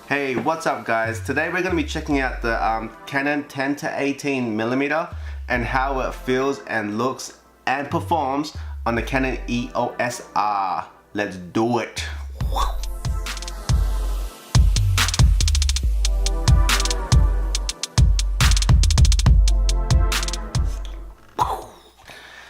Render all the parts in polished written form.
Hey, what's up guys? Today we're going to be checking out the Canon 10-18mm and how it feels and looks and performs on the Canon EOS R. Let's do it!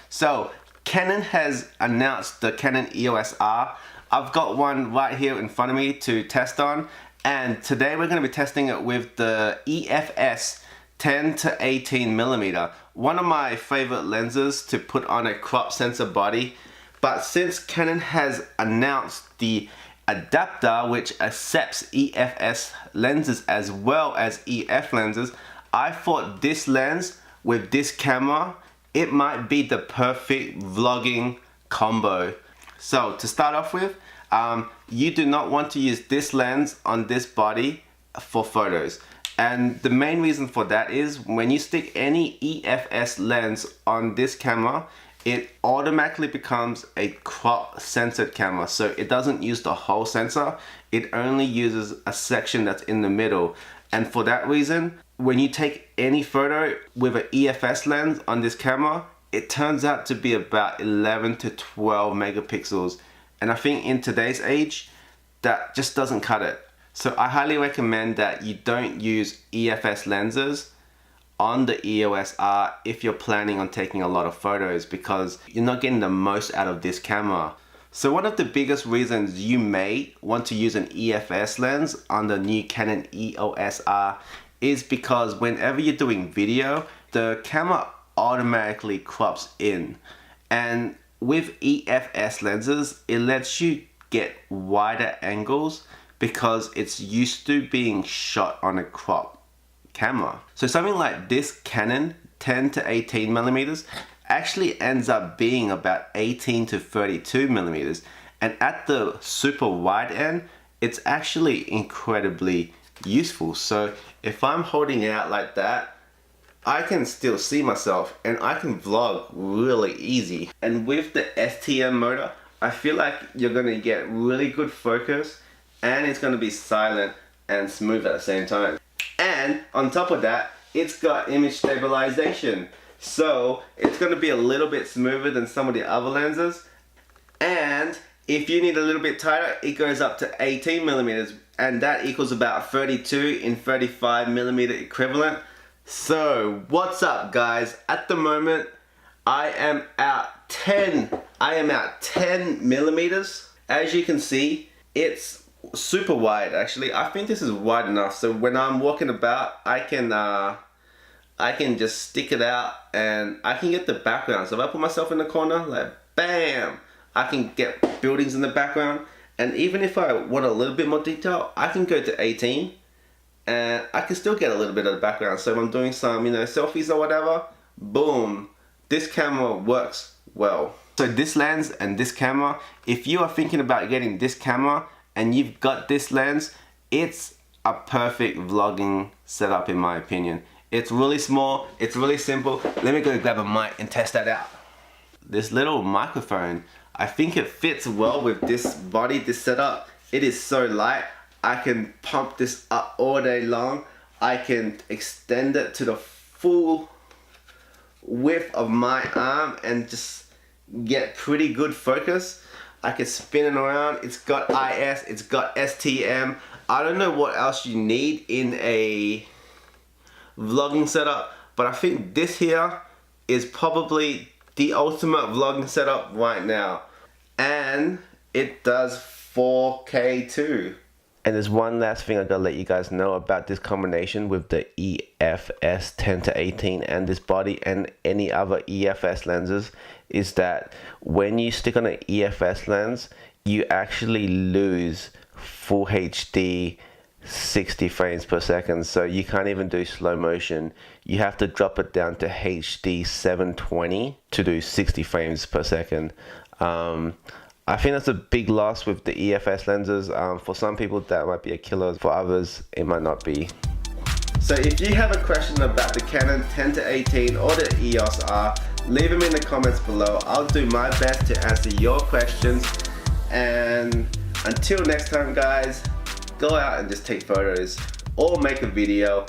So, Canon has announced the Canon EOS R. I've got one right here in front of me to test on. And today we're going to be testing it with the EFS 10-18mm, one of my favorite lenses to put on a crop sensor body. But since Canon has announced the adapter which accepts EFS lenses as well as EF lenses, I thought this lens with this camera, it might be the perfect vlogging combo. So to start off with, you do not want to use this lens on this body for photos. And the main reason for that is when you stick any EFS lens on this camera, it automatically becomes a crop censored camera. So it doesn't use the whole sensor, it only uses a section that's in the middle. And for that reason, when you take any photo with an EFS lens on this camera, it turns out to be about 11 to 12 megapixels. And I think in today's age, that just doesn't cut it. So I highly recommend that you don't use EFS lenses on the EOS R if you're planning on taking a lot of photos, because you're not getting the most out of this camera. So one of the biggest reasons you may want to use an EFS lens on the new Canon EOS R is because whenever you're doing video, the camera automatically crops in. And with EFS lenses, it lets you get wider angles because it's used to being shot on a crop camera. So something like this Canon 10-18mm actually ends up being about 18 to 32mm. And at the super wide end, it's actually incredibly useful. So if I'm holding it out like that, I can still see myself and I can vlog really easy. And with the STM motor, I feel like you're gonna get really good focus and it's gonna be silent and smooth at the same time. And on top of that, it's got image stabilization. So it's gonna be a little bit smoother than some of the other lenses. And if you need a little bit tighter, it goes up to 18mm, and that equals about 32 in 35mm equivalent. So what's up guys? At the moment I am at 10 millimeters. As you can see, it's super wide actually. I think this is wide enough so when I'm walking about I can just stick it out and I can get the background. So if I put myself in the corner, like bam, I can get buildings in the background. And even if I want a little bit more detail, I can go to 18 and I can still get a little bit of the background. So if I'm doing some, selfies or whatever, boom, this camera works well. So this lens and this camera, if you are thinking about getting this camera and you've got this lens, it's a perfect vlogging setup in my opinion. It's really small, it's really simple. Let me go grab a mic and test that out. This little microphone, I think it fits well with this body, this setup. It is so light. I can pump this up all day long. I can extend it to the full width of my arm and just get pretty good focus. I can spin it around. It's got IS, it's got STM. I don't know what else you need in a vlogging setup, but I think this here is probably the ultimate vlogging setup right now. And it does 4K too. And there's one last thing I gotta let you guys know about this combination with the EFS 10-18 and this body and any other EFS lenses is that when you stick on an EFS lens, you actually lose full HD 60 frames per second. So you can't even do slow motion. You have to drop it down to HD 720 to do 60 frames per second. I think that's a big loss with the EFS lenses. For some people that might be a killer, for others it might not be. So if you have a question about the Canon 10-18 or the EOS R, leave them in the comments below. I'll do my best to answer your questions. And until next time guys, go out and just take photos or make a video